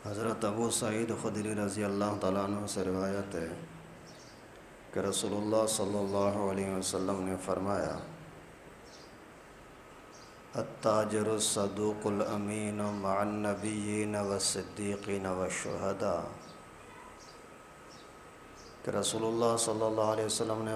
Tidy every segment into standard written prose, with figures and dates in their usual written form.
حضرت ابو سعید خدری رضی اللہ تعالیٰ عنہ سے روایت ہے کہ رسول اللہ صلی اللہ علیہ وسلم نے فرمایا: التاجر الصدوق الامین مع النبیین والصدیقین والشہداء، کہ رسول اللہ صلی اللہ علیہ وسلم نے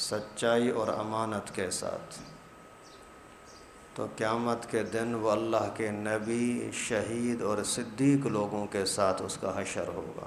سچائی اور امانت کے ساتھ، تو قیامت کے دن وہ اللہ کے نبی، شہید اور صدیق لوگوں کے ساتھ اس کا حشر ہوگا۔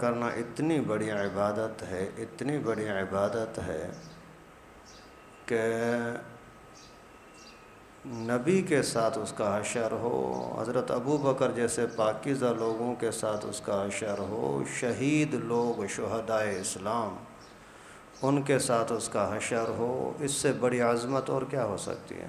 کرنا اتنی بڑی عبادت ہے، اتنی بڑی عبادت ہے کہ نبی کے ساتھ اس کا حشر ہو، حضرت ابو بکر جیسے پاکیزہ لوگوں کے ساتھ اس کا حشر ہو، شہید لوگ، شہدائے اسلام، ان کے ساتھ اس کا حشر ہو، اس سے بڑی عظمت اور کیا ہو سکتی ہے؟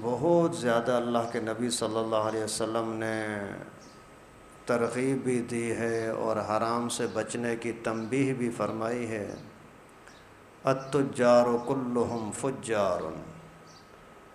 بہت زیادہ اللہ کے نبی صلی اللہ علیہ وسلم نے ترغیب بھی دی ہے اور حرام سے بچنے کی تنبیہ بھی فرمائی ہے۔ التجار کلہم فجار،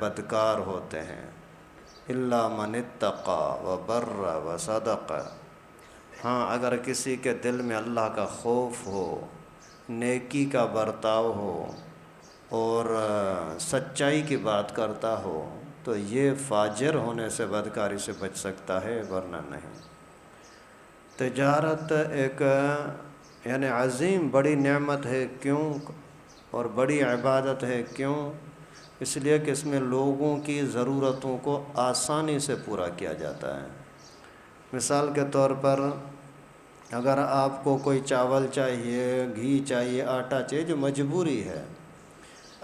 بدکار ہوتے ہیں، الا من اتقى وبر وصدق، ہاں اگر کسی کے دل میں اللہ کا خوف ہو، نیکی کا برتاؤ ہو اور سچائی کی بات کرتا ہو تو یہ فاجر ہونے سے، بدکاری سے بچ سکتا ہے، ورنہ نہیں۔ تجارت ایک یعنی عظیم بڑی نعمت ہے، کیوں؟ اور بڑی عبادت ہے، کیوں؟ اس لیے کہ اس میں لوگوں کی ضرورتوں کو آسانی سے پورا کیا جاتا ہے۔ مثال کے طور پر اگر آپ کو کوئی چاول چاہیے، گھی چاہیے، آٹا چاہیے، جو مجبوری ہے،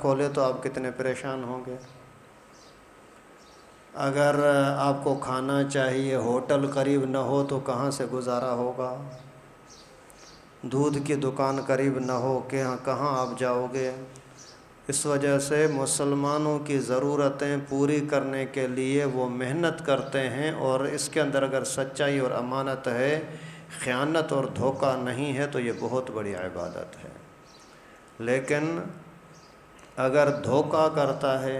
کھولے تو آپ کتنے پریشان ہوں گے۔ اگر آپ کو کھانا چاہیے، ہوٹل قریب نہ ہو تو کہاں سے گزارا ہوگا؟ دودھ کی دکان قریب نہ ہو کہ کہاں آپ جاؤ گے؟ اس وجہ سے مسلمانوں کی ضرورتیں پوری کرنے کے لیے وہ محنت کرتے ہیں، اور اس کے اندر اگر سچائی اور امانت ہے، خیانت اور دھوکہ نہیں ہے، تو یہ بہت بڑی عبادت ہے۔ لیکن اگر دھوکہ کرتا ہے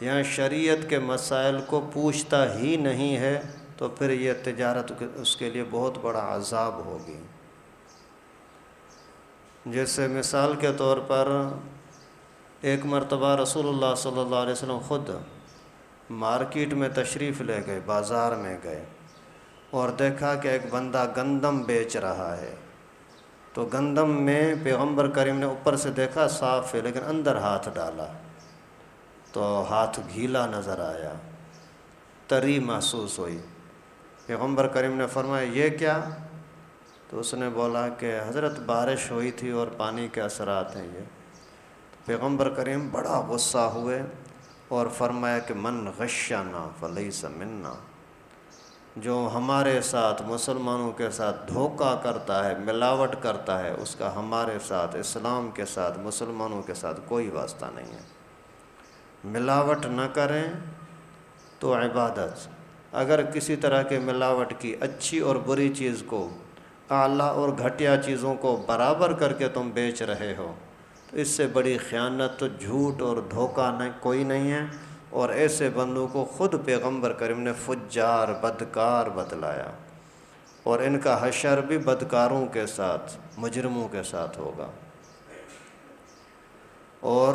یا شریعت کے مسائل کو پوچھتا ہی نہیں ہے تو پھر یہ تجارت اس کے لیے بہت بڑا عذاب ہوگی۔ جیسے مثال کے طور پر ایک مرتبہ رسول اللہ صلی اللہ علیہ وسلم خود مارکیٹ میں تشریف لے گئے، بازار میں گئے اور دیکھا کہ ایک بندہ گندم بیچ رہا ہے، تو گندم میں پیغمبر کریم نے اوپر سے دیکھا صاف ہے، لیکن اندر ہاتھ ڈالا تو ہاتھ گیلا نظر آیا، تری محسوس ہوئی۔ پیغمبر کریم نے فرمایا یہ کیا؟ تو اس نے بولا کہ حضرت بارش ہوئی تھی اور پانی کے اثرات ہیں یہ۔ پیغمبر کریم بڑا غصہ ہوئے اور فرمایا کہ من غشنا فلیس منا، جو ہمارے ساتھ، مسلمانوں کے ساتھ دھوکہ کرتا ہے، ملاوٹ کرتا ہے، اس کا ہمارے ساتھ، اسلام کے ساتھ، مسلمانوں کے ساتھ کوئی واسطہ نہیں ہے۔ ملاوٹ نہ کریں تو عبادت، اگر کسی طرح کے ملاوٹ کی، اچھی اور بری چیز کو، اعلیٰ اور گھٹیا چیزوں کو برابر کر کے تم بیچ رہے ہو تو اس سے بڑی خیانت، جھوٹ اور دھوکہ کوئی نہیں ہے، اور ایسے بندوں کو خود پیغمبر کریم نے فجار، بدکار بتلایا، اور ان کا حشر بھی بدکاروں کے ساتھ، مجرموں کے ساتھ ہوگا۔ اور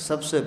سب سے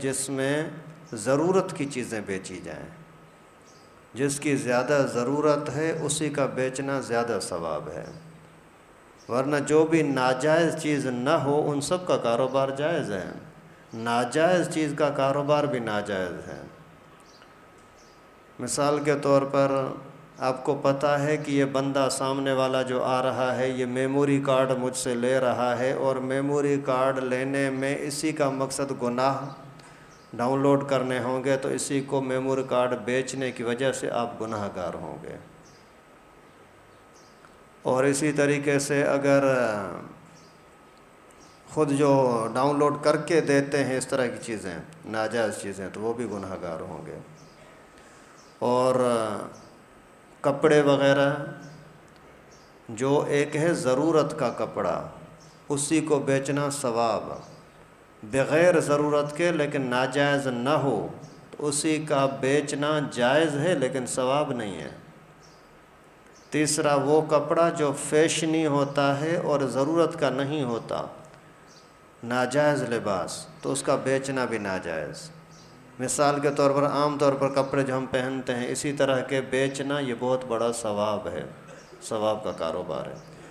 جس میں ضرورت کی چیزیں بیچی جائیں، جس کی زیادہ ضرورت ہے اسی کا بیچنا زیادہ ثواب ہے، ورنہ جو بھی ناجائز چیز نہ ہو ان سب کا کاروبار جائز ہے، ناجائز چیز کا کاروبار بھی ناجائز ہے۔ مثال کے طور پر آپ کو پتہ ہے کہ یہ بندہ سامنے والا جو آ رہا ہے یہ میموری کارڈ مجھ سے لے رہا ہے، اور میموری کارڈ لینے میں اسی کا مقصد گناہ ڈاؤن لوڈ کرنے ہوں گے، تو اسی کو میموری کارڈ بیچنے کی وجہ سے آپ گناہ گار ہوں گے۔ اور اسی طریقے سے اگر خود جو ڈاؤن لوڈ کر کے دیتے ہیں اس طرح کی چیزیں، ناجائز چیزیں، تو وہ بھی گناہ گار ہوں گے۔ اور کپڑے وغیرہ، جو ایک ہے ضرورت کا کپڑا، اسی کو بیچنا ثواب، بغیر ضرورت کے لیکن ناجائز نہ ہو تو اسی کا بیچنا جائز ہے لیکن ثواب نہیں ہے۔ تیسرا وہ کپڑا جو فیشنی ہوتا ہے اور ضرورت کا نہیں ہوتا، ناجائز لباس، تو اس کا بیچنا بھی ناجائز۔ مثال کے طور پر عام طور پر کپڑے جو ہم پہنتے ہیں اسی طرح کے بیچنا، یہ بہت بڑا ثواب ہے، ثواب کا کاروبار ہے۔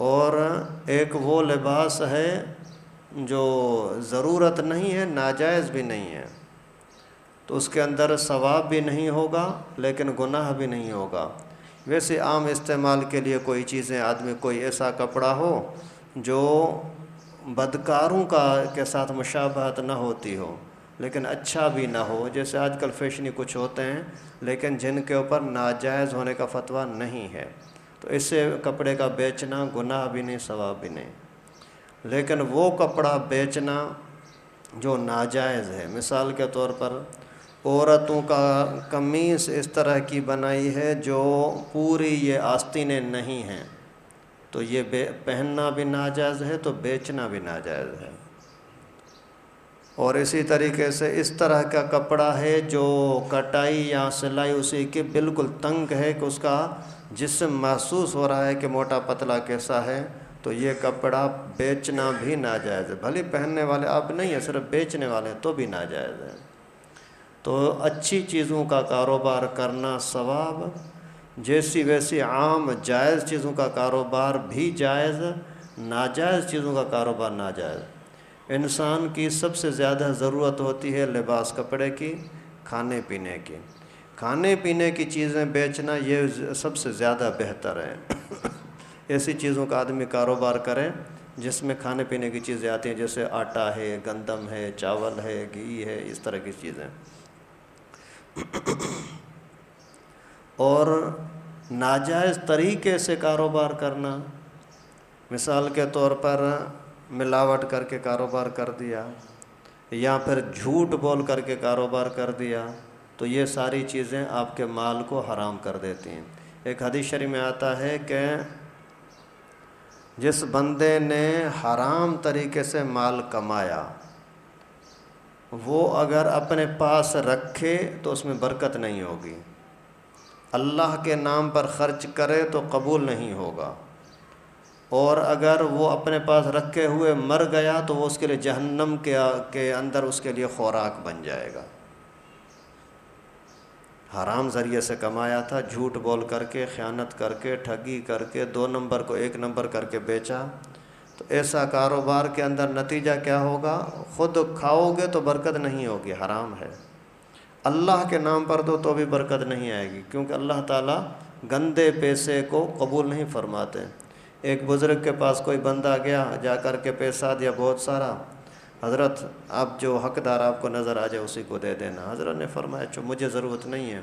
اور ایک وہ لباس ہے جو ضرورت نہیں ہے، ناجائز بھی نہیں ہے، تو اس کے اندر ثواب بھی نہیں ہوگا لیکن گناہ بھی نہیں ہوگا۔ ویسے عام استعمال کے لیے کوئی چیزیں، آدمی کوئی ایسا کپڑا ہو جو بدکاروں کے ساتھ مشابہت نہ ہوتی ہو لیکن اچھا بھی نہ ہو، جیسے آج کل فیشنی کچھ ہوتے ہیں لیکن جن کے اوپر ناجائز ہونے کا فتویٰ نہیں ہے، تو اس سے کپڑے کا بیچنا گناہ بھی نہیں، ثواب بھی نہیں۔ لیکن وہ کپڑا بیچنا جو ناجائز ہے، مثال کے طور پر عورتوں کا قمیص اس طرح کی بنائی ہے جو پوری یہ آستینیں نہیں ہیں، تو یہ پہننا بھی ناجائز ہے تو بیچنا بھی ناجائز ہے۔ اور اسی طریقے سے اس طرح کا کپڑا ہے جو کٹائی یا سلائی اسی کی بالکل تنگ ہے کہ اس کا جسم محسوس ہو رہا ہے کہ موٹا پتلا کیسا ہے، تو یہ کپڑا بیچنا بھی ناجائز ہے۔ بھلی پہننے والے اب نہیں ہے، صرف بیچنے والے تو بھی ناجائز ہے۔ تو اچھی چیزوں کا کاروبار کرنا ثواب، جیسی ویسی عام جائز چیزوں کا کاروبار بھی جائز، ناجائز چیزوں کا کاروبار ناجائز۔ انسان کی سب سے زیادہ ضرورت ہوتی ہے لباس کپڑے کی، کھانے پینے کی۔ کھانے پینے کی چیزیں بیچنا یہ سب سے زیادہ بہتر ہے۔ ایسی چیزوں کا آدمی کاروبار کرے جس میں کھانے پینے کی چیزیں آتی ہیں، جیسے آٹا ہے، گندم ہے، چاول ہے، گھی ہے، اس طرح کی چیزیں۔ اور ناجائز طریقے سے کاروبار کرنا، مثال کے طور پر ملاوٹ کر کے کاروبار کر دیا یا پھر جھوٹ بول کر کے کاروبار کر دیا، تو یہ ساری چیزیں آپ کے مال کو حرام کر دیتی ہیں۔ ایک حدیث شریف میں آتا ہے کہ جس بندے نے حرام طریقے سے مال کمایا، وہ اگر اپنے پاس رکھے تو اس میں برکت نہیں ہوگی، اللہ کے نام پر خرچ کرے تو قبول نہیں ہوگا، اور اگر وہ اپنے پاس رکھے ہوئے مر گیا تو وہ اس کے لیے جہنم کے اندر اس کے لیے خوراک بن جائے گا۔ حرام ذریعے سے کمایا تھا، جھوٹ بول کر کے، خیانت کر کے، ٹھگی کر کے، 2 نمبر کو 1 نمبر کر کے بیچا، تو ایسا کاروبار کے اندر نتیجہ کیا ہوگا؟ خود کھاؤ گے تو برکت نہیں ہوگی، حرام ہے۔ اللہ کے نام پر دو تو بھی برکت نہیں آئے گی، کیونکہ اللہ تعالیٰ گندے پیسے کو قبول نہیں فرماتے۔ ایک بزرگ کے پاس کوئی بندہ گیا، جا کر کے پیسہ دیا بہت سارا، حضرت آپ جو حقدار آپ کو نظر آ جائے اسی کو دے دینا۔ حضرت نے فرمایا مجھے ضرورت نہیں ہے،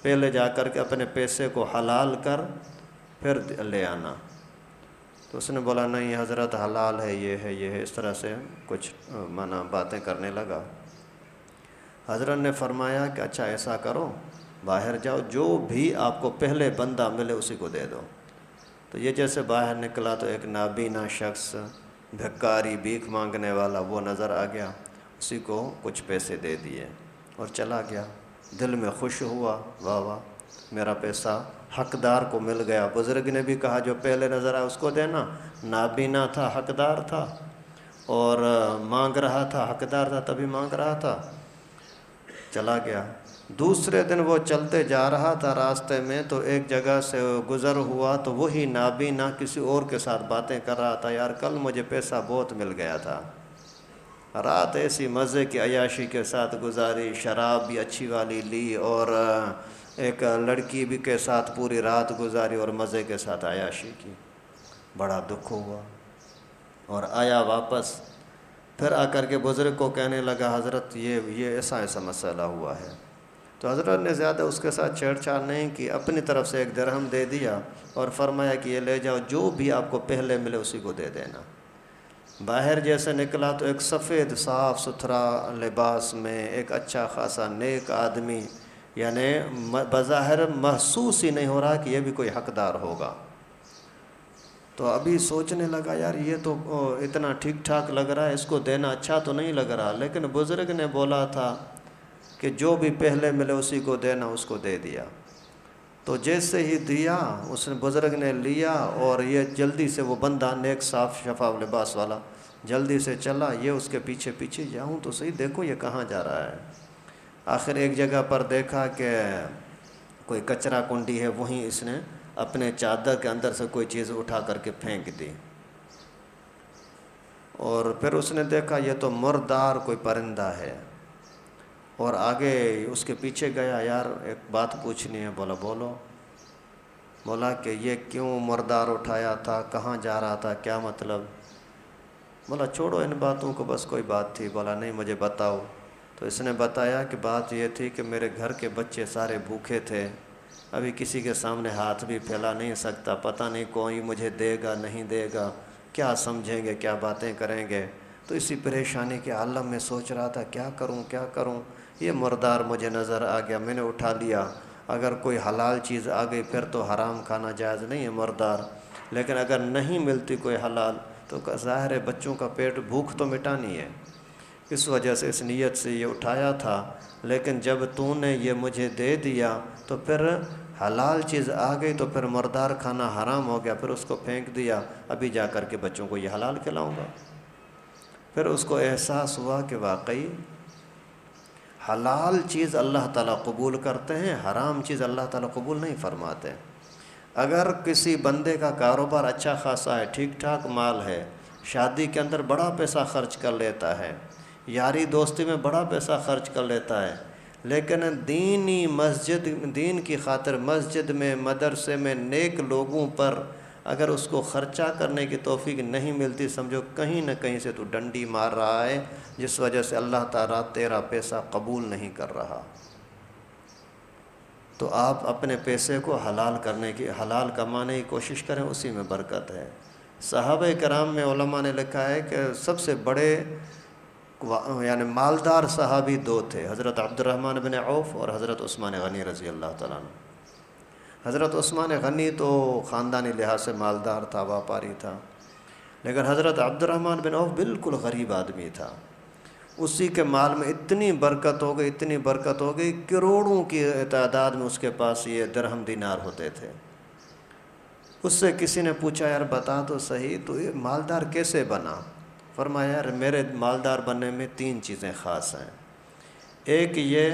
پہلے جا کر کے اپنے پیسے کو حلال کر پھر لے آنا۔ تو اس نے بولا نہیں حضرت حلال ہے، یہ ہے، یہ ہے، اس طرح سے کچھ باتیں کرنے لگا۔ حضرت نے فرمایا کہ اچھا ایسا کرو، باہر جاؤ، جو بھی آپ کو پہلے بندہ ملے اسی کو دے دو۔ تو یہ جیسے باہر نکلا تو ایک نابینا شخص، بھکاری، بھیک مانگنے والا، وہ نظر آ گیا، اسی کو کچھ پیسے دے دیے اور چلا گیا۔ دل میں خوش ہوا، واہ واہ میرا پیسہ حقدار کو مل گیا۔ بزرگ نے بھی کہا جو پہلے نظر آیا اس کو دینا، نابینا تھا، حقدار تھا، اور مانگ رہا تھا، حقدار تھا تبھی مانگ رہا تھا، چلا گیا۔ دوسرے دن وہ چلتے جا رہا تھا، راستے میں تو ایک جگہ سے گزر ہوا تو وہی نابینا کسی اور کے ساتھ باتیں کر رہا تھا، یار کل مجھے پیسہ بہت مل گیا تھا، رات ایسی مزے کی عیاشی کے ساتھ گزاری، شراب بھی اچھی والی لی اور ایک لڑکی بھی کے ساتھ پوری رات گزاری اور مزے کے ساتھ عیاشی کی۔ بڑا دکھ ہوا اور آیا واپس، پھر آ کر کے بزرگ کو کہنے لگا حضرت یہ ایسا مسئلہ ہوا ہے۔ تو حضرت نے زیادہ اس کے ساتھ چھیڑ چھاڑ نہیں کی، اپنی طرف سے 1 درہم دے دیا اور فرمایا کہ یہ لے جاؤ، جو بھی آپ کو پہلے ملے اسی کو دے دینا۔ باہر جیسے نکلا تو ایک سفید صاف ستھرا لباس میں ایک اچھا خاصا نیک آدمی، یعنی بظاہر محسوس ہی نہیں ہو رہا کہ یہ بھی کوئی حقدار ہوگا۔ تو ابھی سوچنے لگا یار یہ تو اتنا ٹھیک ٹھاک لگ رہا ہے، اس کو دینا اچھا تو نہیں لگ رہا، لیکن بزرگ نے بولا تھا کہ جو بھی پہلے ملے اسی کو دینا، اس کو دے دیا۔ تو جیسے ہی دیا اس نے بزرگ نے لیا، اور یہ جلدی سے وہ بندہ نیک صاف شفاف لباس والا جلدی سے چلا، یہ اس کے پیچھے پیچھے جاؤں تو صحیح، دیکھو یہ کہاں جا رہا ہے۔ آخر ایک جگہ پر دیکھا کہ کوئی کچرا کنڈی ہے، وہیں اس نے اپنے چادر کے اندر سے کوئی چیز اٹھا کر کے پھینک دی، اور پھر اس نے دیکھا یہ تو مردار کوئی پرندہ ہے، اور آگے اس کے پیچھے گیا، یار ایک بات پوچھنی ہے۔ بولا بولو۔ بولا کہ یہ کیوں مردار اٹھایا تھا، کہاں جا رہا تھا، کیا مطلب؟ بولا چھوڑو ان باتوں کو، بس کوئی بات تھی۔ بولا نہیں مجھے بتاؤ۔ تو اس نے بتایا کہ بات یہ تھی کہ میرے گھر کے بچے سارے بھوکے تھے، ابھی کسی کے سامنے ہاتھ بھی پھیلا نہیں سکتا، پتہ نہیں کوئی مجھے دے گا نہیں دے گا، کیا سمجھیں گے، کیا باتیں کریں گے۔ تو اسی پریشانی کے عالم میں سوچ رہا تھا کیا کروں کیا کروں۔ یہ مردار مجھے نظر آ گیا، میں نے اٹھا لیا۔ اگر کوئی حلال چیز آ گئی پھر تو حرام کھانا جائز نہیں ہے مردار، لیکن اگر نہیں ملتی کوئی حلال تو ظاہر ہے بچوں کا پیٹ بھوک تو مٹانی ہے۔ اس وجہ سے اس نیت سے یہ اٹھایا تھا، لیکن جب تو نے یہ مجھے دے دیا تو پھر حلال چیز آ گئی تو پھر مردار کھانا حرام ہو گیا، پھر اس کو پھینک دیا، ابھی جا کر کے بچوں کو یہ حلال کھلاؤں گا۔ پھر اس کو احساس ہوا کہ واقعی حلال چیز اللہ تعالیٰ قبول کرتے ہیں، حرام چیز اللہ تعالیٰ قبول نہیں فرماتے۔ اگر کسی بندے کا کاروبار اچھا خاصا ہے، ٹھیک ٹھاک مال ہے، شادی کے اندر بڑا پیسہ خرچ کر لیتا ہے، یاری دوستی میں بڑا پیسہ خرچ کر لیتا ہے، لیکن دین کی خاطر مسجد میں، مدرسے میں، نیک لوگوں پر اگر اس کو خرچہ کرنے کی توفیق نہیں ملتی، سمجھو کہیں نہ کہیں سے تو ڈنڈی مار رہا ہے، جس وجہ سے اللہ تعالیٰ تیرا پیسہ قبول نہیں کر رہا۔ تو آپ اپنے پیسے کو حلال کرنے کی، حلال کمانے کی کوشش کریں، اسی میں برکت ہے۔ صحابہ کرام میں علماء نے لکھا ہے کہ سب سے بڑے یعنی مالدار صحابی 2 تھے، حضرت عبد الرحمن بن عوف اور حضرت عثمان غنی رضی اللہ تعالیٰ عنہ۔ حضرت عثمان غنی تو خاندانی لحاظ سے مالدار تھا، واپاری تھا، لیکن حضرت عبد الرحمن بن عوف بالکل غریب آدمی تھا۔ اسی کے مال میں اتنی برکت ہو گئی، اتنی برکت ہو گئی، کروڑوں کی تعداد میں اس کے پاس یہ درہم دینار ہوتے تھے۔ اس سے کسی نے پوچھا یار بتا تو صحیح تو یہ مالدار کیسے بنا؟ فرمایا یار میرے مالدار بننے میں 3 چیزیں خاص ہیں۔ ایک یہ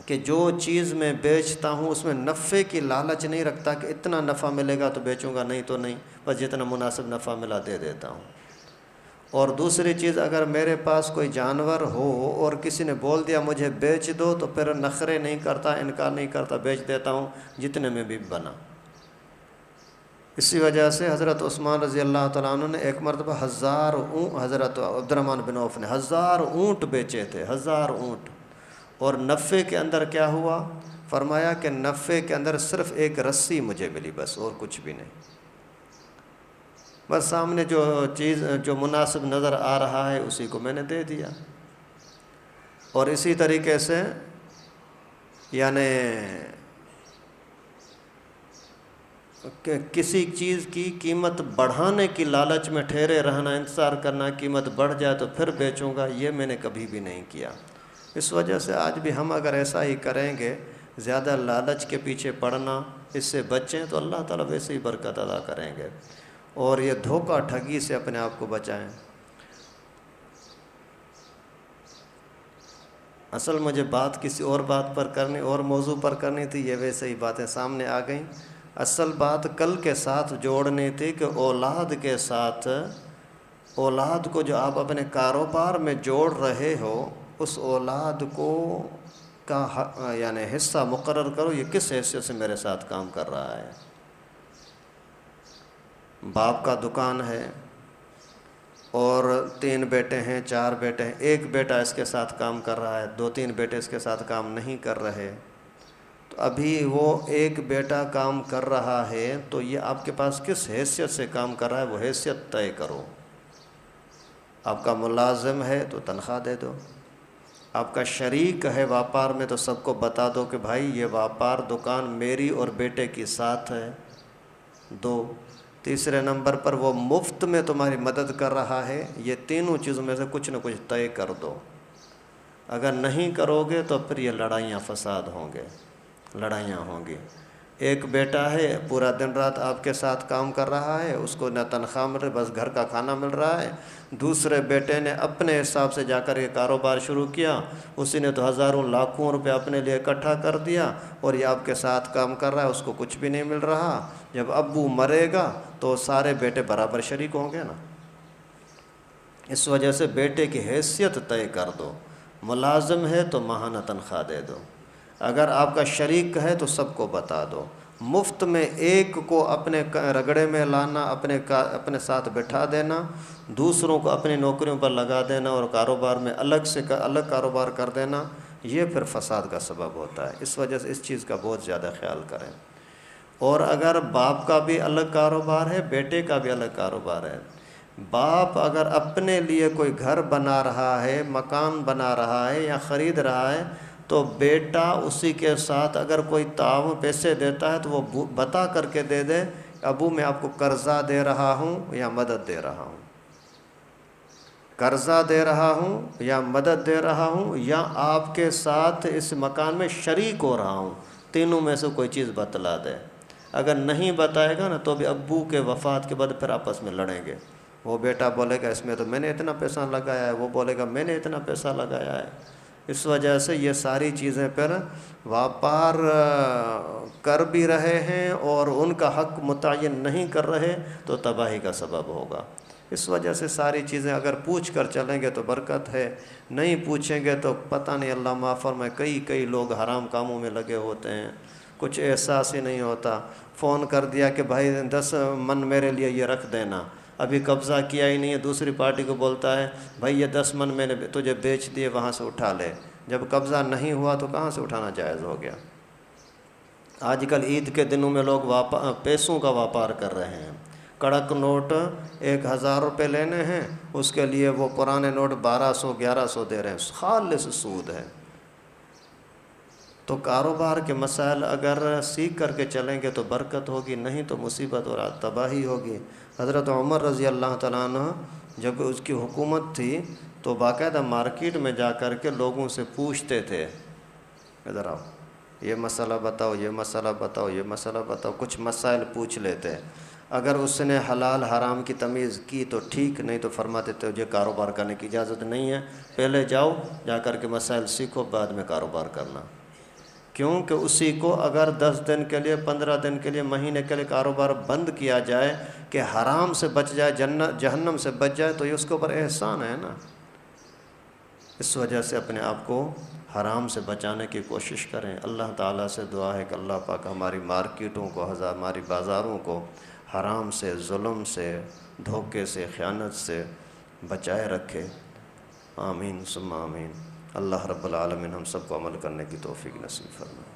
کہ جو چیز میں بیچتا ہوں اس میں نفع کی لالچ نہیں رکھتا کہ اتنا نفع ملے گا تو بیچوں گا، نہیں تو نہیں، بس جتنا مناسب نفع ملا دے دیتا ہوں۔ اور دوسری چیز، اگر میرے پاس کوئی جانور ہو اور کسی نے بول دیا مجھے بیچ دو تو پھر نخرے نہیں کرتا، انکار نہیں کرتا، بیچ دیتا ہوں جتنے میں بھی بنا۔ اسی وجہ سے حضرت عثمان رضی اللہ تعالیٰ عنہ نے ایک مرتبہ حضرت عبد الرحمن بن عوف نے 1000 اونٹ بیچے تھے، 1000 اونٹ۔ اور نفع کے اندر کیا ہوا؟ فرمایا کہ نفع کے اندر صرف ایک رسی مجھے ملی، بس اور کچھ بھی نہیں، بس سامنے جو چیز جو مناسب نظر آ رہا ہے اسی کو میں نے دے دیا۔ اور اسی طریقے سے یعنی کہ کسی چیز کی قیمت بڑھانے کی لالچ میں ٹھہرے رہنا، انتظار کرنا قیمت بڑھ جائے تو پھر بیچوں گا، یہ میں نے کبھی بھی نہیں کیا۔ اس وجہ سے آج بھی ہم اگر ایسا ہی کریں گے، زیادہ لالچ کے پیچھے پڑنا، اس سے بچیں تو اللہ تعالیٰ ویسے ہی برکت ادا کریں گے، اور یہ دھوکہ ٹھگی سے اپنے آپ کو بچائیں۔ اصل مجھے بات کسی اور بات پر کرنی، اور موضوع پر کرنی تھی، یہ ویسے ہی باتیں سامنے آ گئیں۔ اصل بات کل کے ساتھ جوڑنی تھی کہ اولاد کے ساتھ، اولاد کو جو آپ اپنے کاروبار میں جوڑ رہے ہو، اس اولاد کو کا یعنی حصہ مقرر کرو، یہ کس حیثیت سے میرے ساتھ کام کر رہا ہے۔ باپ کا دکان ہے، اور 3 بیٹے ہیں 4 بیٹے ہیں، ایک بیٹا اس کے ساتھ کام کر رہا ہے، 2-3 بیٹے اس کے ساتھ کام نہیں کر رہے، تو ابھی وہ ایک بیٹا کام کر رہا ہے تو یہ آپ کے پاس کس حیثیت سے کام کر رہا ہے، وہ حیثیت طے کرو۔ آپ کا ملازم ہے تو تنخواہ دے دو، آپ کا شریک ہے واپار میں تو سب کو بتا دو کہ بھائی یہ واپار دکان میری اور بیٹے کی ساتھ ہے، دو۔ تیسرے نمبر پر وہ مفت میں تمہاری مدد کر رہا ہے، یہ تینوں چیزوں میں سے کچھ نہ کچھ طے کر دو۔ اگر نہیں کرو گے تو پھر یہ لڑائیاں فساد ہوں گے، لڑائیاں ہوں گی۔ ایک بیٹا ہے پورا دن رات آپ کے ساتھ کام کر رہا ہے، اس کو نہ تنخواہ مل رہی، بس گھر کا کھانا مل رہا ہے۔ دوسرے بیٹے نے اپنے حساب سے جا کر یہ کاروبار شروع کیا، اسی نے تو ہزاروں لاکھوں روپے اپنے لیے اکٹھا کر دیا، اور یہ آپ کے ساتھ کام کر رہا ہے، اس کو کچھ بھی نہیں مل رہا۔ جب ابو مرے گا تو سارے بیٹے برابر شریک ہوں گے نا۔ اس وجہ سے بیٹے کی حیثیت طے کر دو، ملازم ہے تو ماہانہ تنخواہ دے دو، اگر آپ کا شریک ہے تو سب کو بتا دو۔ مفت میں ایک کو اپنے رگڑے میں لانا، اپنے ساتھ بٹھا دینا، دوسروں کو اپنی نوکریوں پر لگا دینا اور کاروبار میں الگ کاروبار کر دینا، یہ پھر فساد کا سبب ہوتا ہے۔ اس وجہ سے اس چیز کا بہت زیادہ خیال کریں۔ اور اگر باپ کا بھی الگ کاروبار ہے، بیٹے کا بھی الگ کاروبار ہے، باپ اگر اپنے لیے کوئی گھر بنا رہا ہے، مکان بنا رہا ہے یا خرید رہا ہے، تو بیٹا اسی کے ساتھ اگر کوئی تعاون پیسے دیتا ہے تو وہ بتا کر کے دے دے، ابو میں آپ کو قرضہ دے رہا ہوں یا مدد دے رہا ہوں، قرضہ دے رہا ہوں یا مدد دے رہا ہوں یا آپ کے ساتھ اس مکان میں شریک ہو رہا ہوں، تینوں میں سے کوئی چیز بتلا دے۔ اگر نہیں بتائے گا نا تو بھی ابو کے وفات کے بعد پھر آپس میں لڑیں گے۔ وہ بیٹا بولے گا اس میں تو میں نے اتنا پیسہ لگایا ہے، وہ بولے گا میں نے اتنا پیسہ لگایا ہے۔ اس وجہ سے یہ ساری چیزیں پھر واپار کر بھی رہے ہیں اور ان کا حق متعین نہیں کر رہے تو تباہی کا سبب ہوگا۔ اس وجہ سے ساری چیزیں اگر پوچھ کر چلیں گے تو برکت ہے، نہیں پوچھیں گے تو پتہ نہیں، اللہ معاف فرمائے، کئی لوگ حرام کاموں میں لگے ہوتے ہیں، کچھ احساس ہی نہیں ہوتا۔ فون کر دیا کہ بھائی 10 من میرے لیے یہ رکھ دینا، ابھی قبضہ کیا ہی نہیں ہے، دوسری پارٹی کو بولتا ہے بھائی یہ 10 من میں نے تجھے بیچ دیے، وہاں سے اٹھا لے۔ جب قبضہ نہیں ہوا تو کہاں سے اٹھانا جائز ہو گیا؟ آج کل عید کے دنوں میں لوگ پیسوں کا واپار کر رہے ہیں، کڑک نوٹ 1000 روپے لینے ہیں، اس کے لیے وہ پرانے نوٹ 1200-1100 دے رہے ہیں، خالص سود ہے۔ تو کاروبار کے مسائل اگر سیکھ کر کے چلیں گے تو برکت ہوگی، نہیں تو مصیبت اور تباہی ہوگی۔ حضرت عمر رضی اللہ تعالیٰ عنہ جب اس کی حکومت تھی تو باقاعدہ مارکیٹ میں جا کر کے لوگوں سے پوچھتے تھے، ادھر آؤ، یہ مسئلہ بتاؤ، یہ مسئلہ بتاؤ، یہ مسئلہ بتاؤ، کچھ مسائل پوچھ لیتے۔ اگر اس نے حلال حرام کی تمیز کی تو ٹھیک، نہیں تو فرماتے تھے مجھے کاروبار کرنے کی اجازت نہیں ہے، پہلے جاؤ جا کر کے مسائل سیکھو، بعد میں کاروبار کرنا۔ کیونکہ اسی کو اگر 10 دن کے لیے، 15 دن کے لیے، مہینے کے لیے کاروبار بند کیا جائے کہ حرام سے بچ جائے، جہنم سے بچ جائے، تو یہ اس کے اوپر احسان ہے نا۔ اس وجہ سے اپنے آپ کو حرام سے بچانے کی کوشش کریں۔ اللہ تعالیٰ سے دعا ہے کہ اللہ پاک ہماری مارکیٹوں کو، ہماری بازاروں کو حرام سے، ظلم سے، دھوکے سے، خیانت سے بچائے رکھے۔ آمین ثم آمین۔ اللہ رب العالمین ہم سب کو عمل کرنے کی توفیق نصیب فرمائے۔